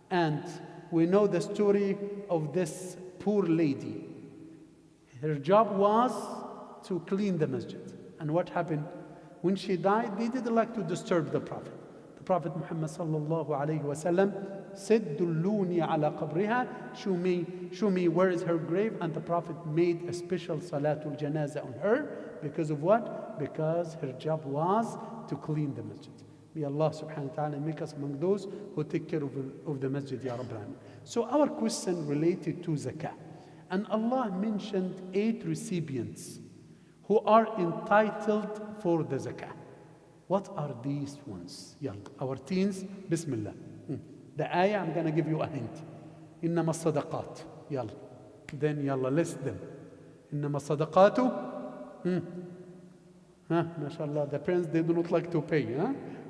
And we know the story of this poor lady. Her job was to clean the masjid. And what happened? When she died, they didn't like to disturb the Prophet. The Prophet Muhammad sallallahu alayhi wa sallam said, Dulluni ala qabriha, show me where is her grave. And the Prophet made a special salatul janazah on her. Because of what? Because her job was to clean the masjid. May Allah subhanahu wa ta'ala make us among those who take care of the masjid, Ya Rabbil Alamin. So our question related to zakah. And Allah mentioned 8 recipients who are entitled for the zakah. What are these ones? Yalla, our teens, Bismillah. The ayah, I'm going to give you a hint. إنما الصدقات. Yalla. Then yalla, list them. إنما الصدقات. MashaAllah, the parents, they do not like to pay.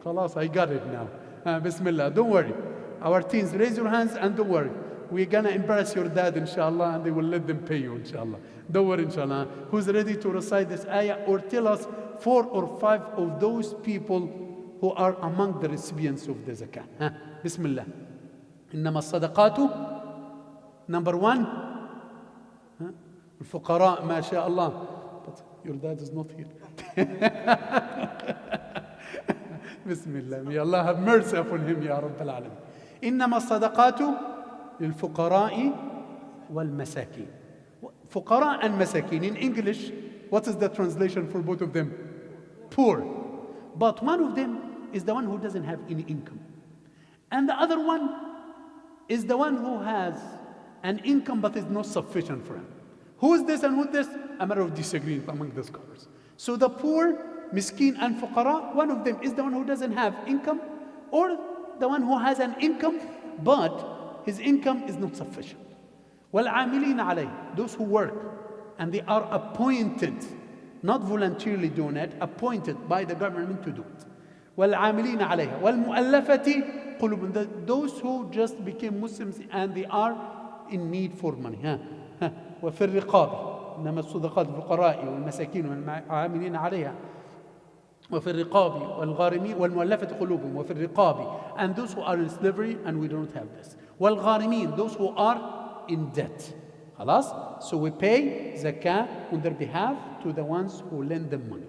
Khalas, I got it now. Bismillah, don't worry. Our teens, raise your hands and don't worry. We're going to embarrass your dad, inshallah, and they will let them pay you, inshallah. Don't worry, inshallah. Who's ready to recite this ayah or tell us 4 or 5 of those people who are among the recipients of the zakah? Bismillah. إنما الصدقات. Number 1. الفقراء, ما شاء الله. But your dad is not here. Bismillah. May Allah have mercy upon him, Ya Rabbil Alamin. إنما الصدقات للفقراء والمساكين. فقراء and مساكين. In English, what is the translation for both of them? Poor. But one of them is the one who doesn't have any income. And the other one is the one who has an income but is not sufficient for him. Who is this and who is this? A matter of disagreement among the scholars. So the poor, miskin and fuqara, one of them is the one who doesn't have income, or the one who has an income but his income is not sufficient. وَالْعَامِلِينَ عَلَيْهِ. Those who work and they are appointed, not voluntarily doing it, appointed by the government to do it. وَالْعَامِلِينَ عَلَيْهَا وَالْمُؤَلَّفَةِ قُلُوبُهُمْ. Those who just became Muslims and they are in need for money. وَفِي الرِّقَابِ. إنما الصدقات الفقراء والمساكين والعاملين عليها وفي الرقاب والغارمين والمؤلفة قلوبهم وفي الرقاب. And those who are in slavery, and we don't have this. والغارمين, those who are in debt. خلاص? So we pay zakah on their behalf to the ones who lend them money.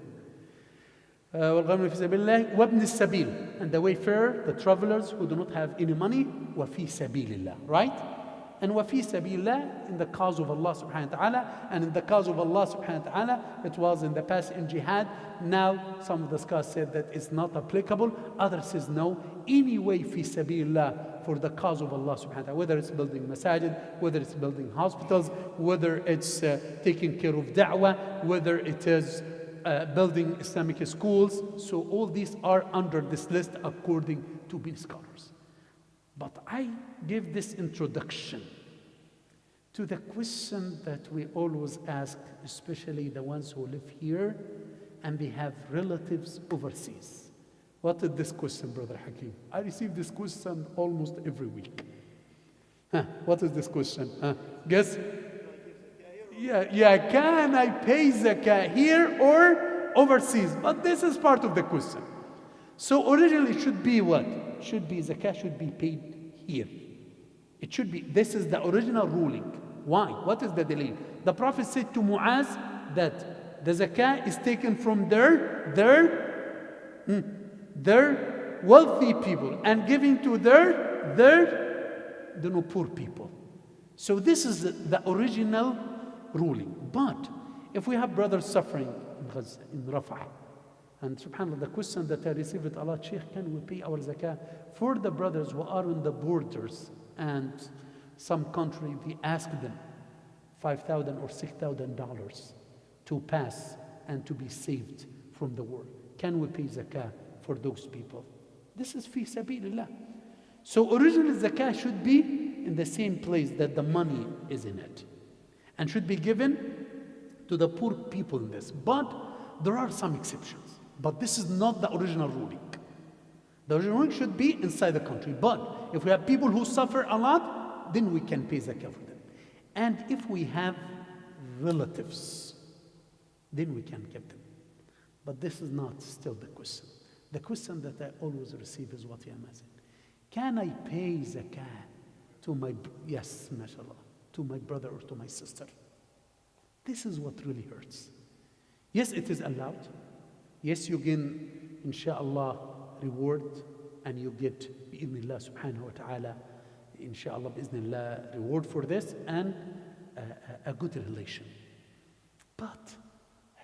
والغارمين في سبيل الله وابن السبيل, and the wayfarer, the travelers who do not have any money. وفي سبيل الله, right? And وفي سبيل الله, in the cause of Allah subhanahu wa ta'ala. And in the cause of Allah subhanahu wa ta'ala, it was in the past in jihad. Now some of the scholars said that it's not applicable. Others says no. Anyway, في سبيل الله, for the cause of Allah subhanahu wa ta'ala, whether it's building masajid, whether it's building hospitals, whether it's taking care of da'wah, whether it is building Islamic schools. So all these are under this list according to many scholars. But I give this introduction to the question that we always ask, especially the ones who live here and they have relatives overseas. What is this question, Brother Hakim? I receive this question almost every week. What is this question? Guess? Yeah, can I pay zakah here or overseas? But this is part of the question. So originally it should be what? Should be zakah should be paid here. It should be, this is the original ruling. Why? What is the delay? The Prophet said to Muaz that the zakah is taken from their wealthy people and giving to their poor people. So this is the original ruling. But if we have brothers suffering in Rafah, and subhanAllah, the question that I received a lot, Sheikh, can we pay our zakah for the brothers who are on the borders and some country, they ask them $5,000 or $6,000 to pass and to be saved from the war. Can we pay zakah for those people? This is fi sabilillah. So originally zakah should be in the same place that the money is in it and should be given to the poor people in this. But there are some exceptions. But this is not the original ruling. The original ruling should be inside the country. But if we have people who suffer a lot, then we can pay zakah for them. And if we have relatives, then we can give them. But this is not still the question. The question that I always receive is what I am asking. Can I pay zakah yes, mashallah, to my brother or to my sister. This is what really hurts. Yes, it is allowed. Yes, you gain, inshallah, reward, and you get, bi'idhnillah subhanahu wa ta'ala, inshallah, bi'idhnillah, reward for this, and a good relation. But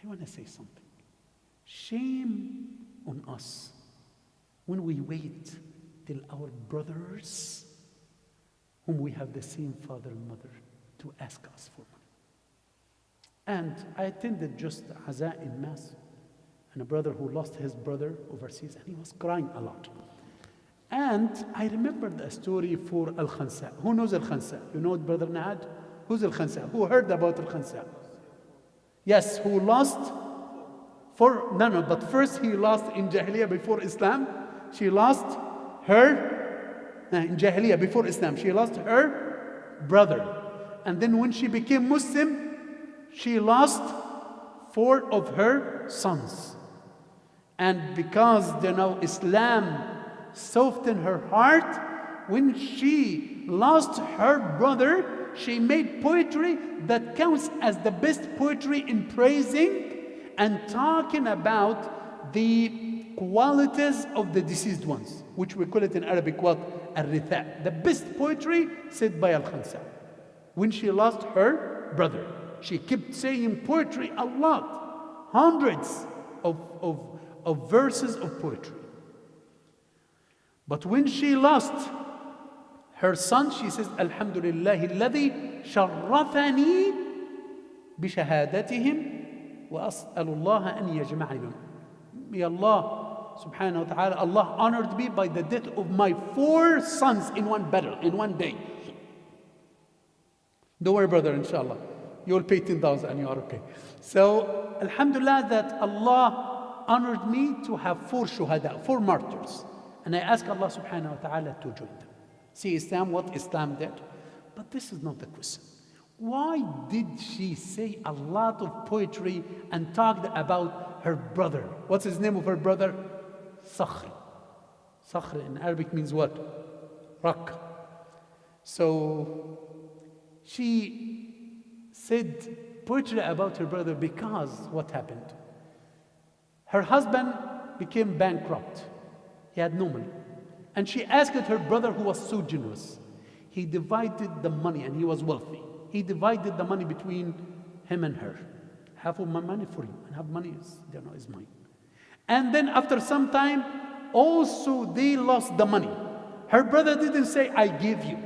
I want to say something. Shame on us when we wait till our brothers, whom we have the same father and mother, to ask us for money. And I attended just Aza in Mass, and a brother who lost his brother overseas, and he was crying a lot. And I remembered a story for Al-Khansa. Who knows Al-Khansa? You know it, Brother Naad? Who's Al-Khansa? Who heard about Al-Khansa? Yes, who lost but first he lost in Jahiliyyah before Islam. She lost her, in Jahiliyyah before Islam, she lost her brother. And then when she became Muslim, she lost 4 of her sons. And because Islam softened her heart, when she lost her brother, she made poetry that counts as the best poetry in praising and talking about the qualities of the deceased ones, which we call it in Arabic what? Al-Ritha. The best poetry said by Al-Khansa. When she lost her brother, she kept saying poetry a lot, hundreds of verses of poetry. But when she lost her son, she says, Alhamdulillah alladhi sharrafani bishahadatihim wa as'alullah an yajma'ani. May Allah subhanahu wa ta'ala, Allah honored me by the death of my 4 sons in one battle, in one day. Don't worry, brother, inshallah. You'll pay 10,000 and you are okay. So, alhamdulillah that Allah honored me to have 4 shuhada, 4 martyrs. And I ask Allah subhanahu wa ta'ala to join them. See Islam, what Islam did. But this is not the question. Why did she say a lot of poetry and talked about her brother? What's his name of her brother? Sakhr. Sakhr in Arabic means what? Rock. So she said poetry about her brother because what happened? Her husband became bankrupt. He had no money. And she asked her brother, who was so generous. He divided the money, and he was wealthy. He divided the money between him and her. Half of my money for you, and half money is mine. And then after some time, also they lost the money. Her brother didn't say, I give you.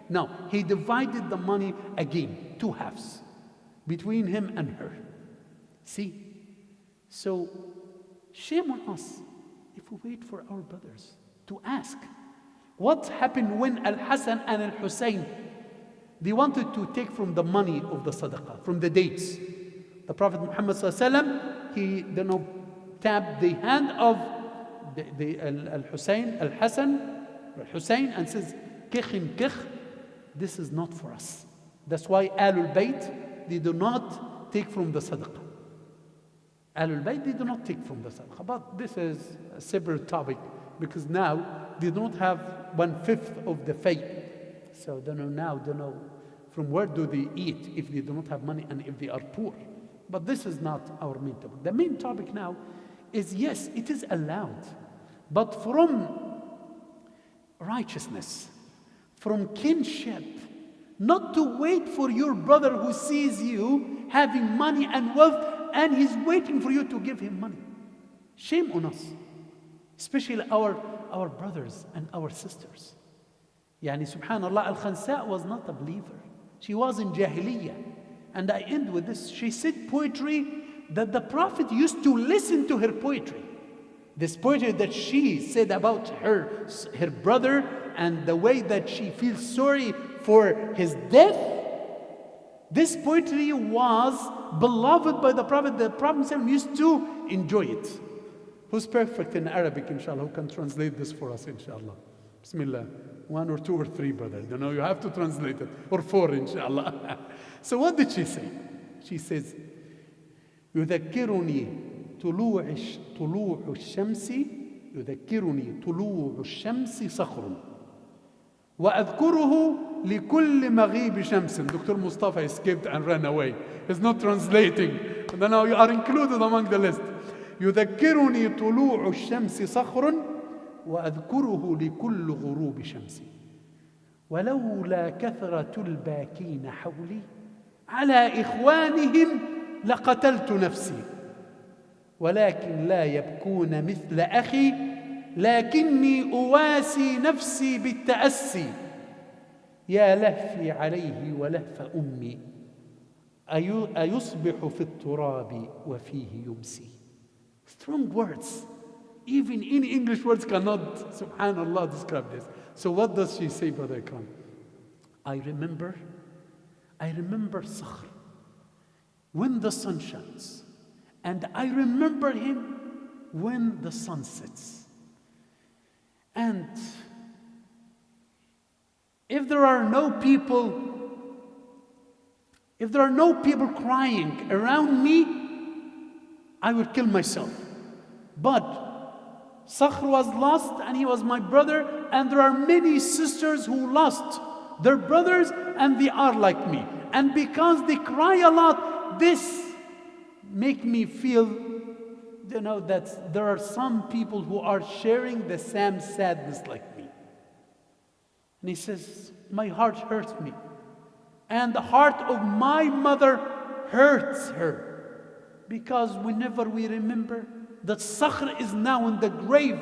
No, he divided the money again, 2 halves, between him and her. See? So, shame on us if we wait for our brothers to ask. What happened when Al-Hassan and Al-Hussein, they wanted to take from the money of the sadaqah, from the dates. The Prophet Muhammad ﷺ, he tapped the hand of Al-Hassan and says, Kikhim kikh, this is not for us. That's why Ahlul Bayt, they do not take from the sadaqah. Ahlul Bayt, they do not take from the sadaqah. But this is a separate topic, because now they don't have 1/5 of the faith. So they don't know from where do they eat if they do not have money and if they are poor. But this is not our main topic. The main topic now is, yes, it is allowed, but from righteousness, from kinship, not to wait for your brother who sees you having money and wealth and he's waiting for you to give him money. Shame on us, especially our brothers and our sisters. Yani subhanallah, Al-Khansa was not a believer. She was in Jahiliyyah. And I end with this. She said poetry that the Prophet used to listen to her poetry. This poetry that she said about her brother and the way that she feels sorry for his death. This poetry was beloved by the Prophet. The Prophet used to enjoy it. Who's perfect in Arabic, inshallah, who can translate this for us, inshallah? Bismillah. 1 or 2 or 3, brother. You have to translate it. Or 4, inshallah. So what did she say? She says, يذكرني طلوع الشمس صخر وأذكره لكل مغيب شمس. Dr. Mustafa escaped and ran away. He's not translating. And now you are included among the list. يذكرني طلوع الشمس صخر وأذكره لكل غروب شمس ولولا كثرة الباكين حولي على إخوانهم لقتلت نفسي ولكن لا يبكون مثل أخي لكني أواسي نفسي بالتأسي يا لهفي عليه ولهف أمي أيصبح في التراب وفيه يمسي. Strong words. Even in English words cannot, subhanallah, describe this. So what does she say, Brother Ikram? I remember Sakhr when the sun shines. And I remember him when the sun sets. And if there are no people crying around me, I would kill myself. But Sakhr was lost and he was my brother, and there are many sisters who lost their brothers and they are like me. And because they cry a lot, this make me feel, that there are some people who are sharing the same sadness like me. And he says, my heart hurts me. And the heart of my mother hurts her. Because whenever we remember that Sakhr is now in the grave,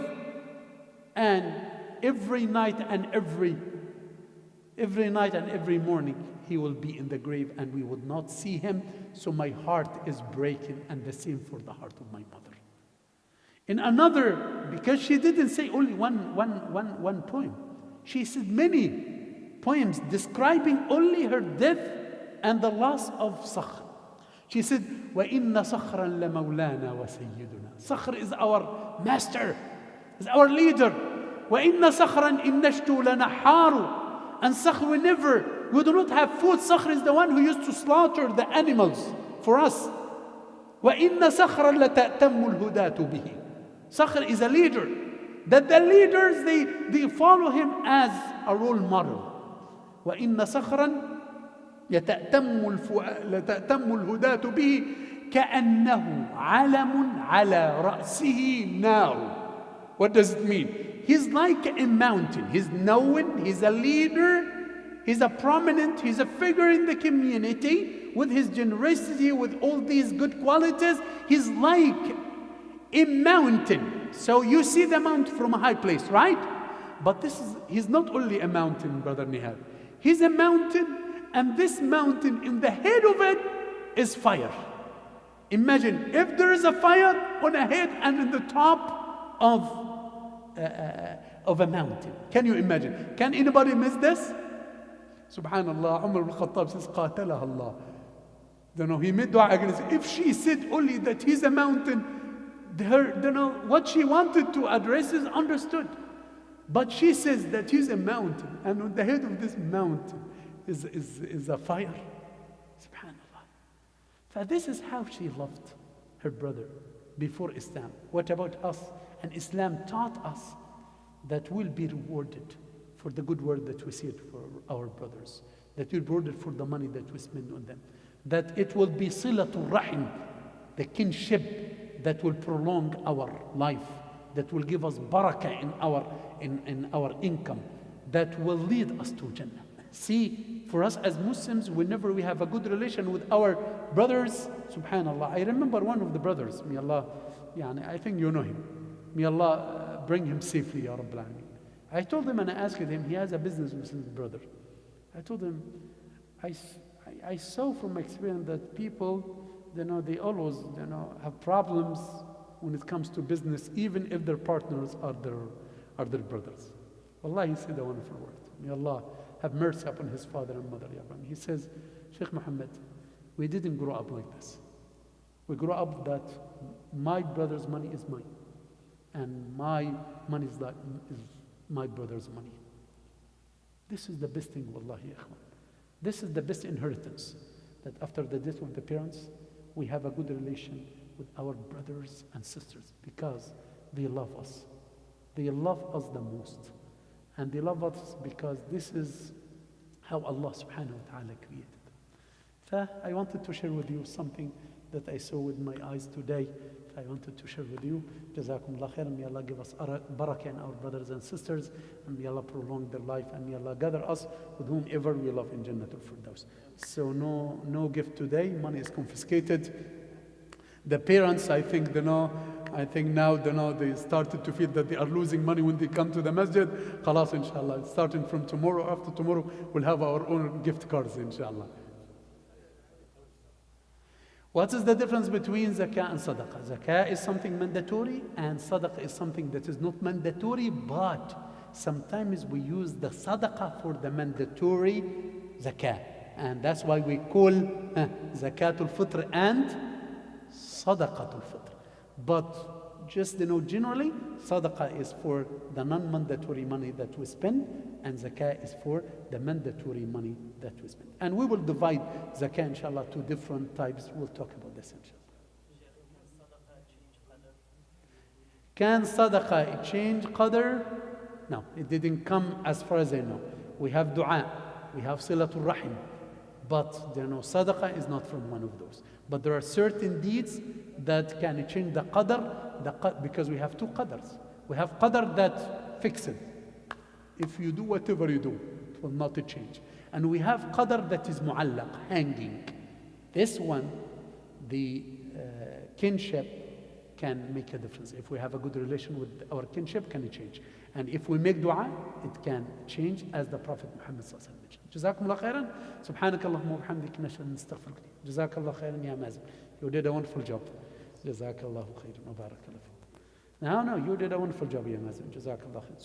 and every night and every morning he will be in the grave and we would not see him. So my heart is breaking, and the same for the heart of my mother. In another, because she didn't say only one poem, she said many poems describing only her death and the loss of Sakhr. She said, وَإِنَّ صَخْرًا لَمَوْلَانَا وَسَيِّدُنَا. Sakhr is our master, is our leader. وَإِنَّ صَخْرًا إِن نَشْتُ لَنَحَّارُ. And Sakhr, whenever we do not have food, Sakhr is the one who used to slaughter the animals for us. وَإِنَّ صَخْرًا لَتَأْتَمُّ الْهُدَاةُ بِهِ. Sakhr is a leader, that the leaders, they follow him as a role model. وَإِنَّ صَخْرًا لتأتم الهداة به كأنه علم على رأسه نار. What does it mean? He's like a mountain. He's known, he's a leader, he's a prominent, he's a figure in the community with his generosity, with all these good qualities. He's like a mountain. So you see the mountain from a high place, right? But he's not only a mountain, Brother Nihal. He's a mountain, and this mountain, in the head of it is fire. Imagine if there is a fire on a head and in the top of a mountain. Can you imagine? Can anybody miss this? Subhanallah, Umar ibn Khattab says, قاتلها Allah. He made dua against it. If she said only that he's a mountain, what she wanted to address is understood. But she says that he's a mountain, and on the head of this mountain is a fire. Subhanallah. So this is how she loved her brother before Islam. What about us? And Islam taught us that we'll be rewarded for the good word that we said for our brothers, that we'll be rewarded for the money that we spend on them, that it will be silatul rahim, the kinship that will prolong our life, that will give us barakah in our income, that will lead us to Jannah. See, for us as Muslims, whenever we have a good relation with our brothers, subhanallah, I remember one of the brothers, may Allah, I think you know him, may Allah bring him safely, Ya Rabbil Alameen. I told him and I asked him, he has a business with his brother. I told him, I saw from experience that people, they always, have problems when it comes to business, even if their partners are their brothers. Allah, he said a wonderful word. May Allah have mercy upon his father and mother. He says, Sheikh Muhammad, we didn't grow up like this. We grew up that my brother's money is mine, and my money is my brother's money. This is the best thing, wallahi, ikhwan. This is the best inheritance, that after the death of the parents, we have a good relation with our brothers and sisters, because they love us. They love us the most. And they love us because this is how Allah subhanahu wa ta'ala created them. I wanted to share with you something that I saw with my eyes today. I wanted to share with you. Jazakumullah khair. May Allah give us barakah in our brothers and sisters, and may Allah prolong their life, and may Allah gather us with whomever we love in Jannatul Firdaus. So no gift today. Money is confiscated. The parents, I think now they started to feel that they are losing money when they come to the masjid. Khalas, inshallah. Starting from tomorrow, after tomorrow, we'll have our own gift cards, inshallah. What is the difference between zakah and sadaqah? Zakah is something mandatory, and sadaqah is something that is not mandatory, but sometimes we use the sadaqah for the mandatory zakah. And that's why we call zakatul fitr and sadaqatul fitr. But just generally, sadaqah is for the non-mandatory money that we spend, and zakah is for the mandatory money that we spend. And we will divide zakah, inshallah, to different types. We'll talk about this, inshallah. Can sadaqah change qadr? No, it didn't come as far as I know. We have dua, we have silatul rahim, but sadaqah is not from one of those. But there are certain deeds that can change the qadr, because we have two qadrs. We have qadr that fixed. If you do whatever you do, it will not change. And we have qadr that is mu'allaq, hanging. This one, the kinship can make a difference. If we have a good relation with our kinship, can it change? And if we make dua, it can change, as the Prophet Muhammad mentioned. Jazakumullah khairan. Subhanakallahumma wa bihamdika nashhadu an la ilaha illa anta astaghfiruka. Jazakallah khairan ya Mazin. You did a wonderful job. Jazakallahu khairan wa barakallahu. No, you did a wonderful job, ya Mazin. Jazakallah khairan.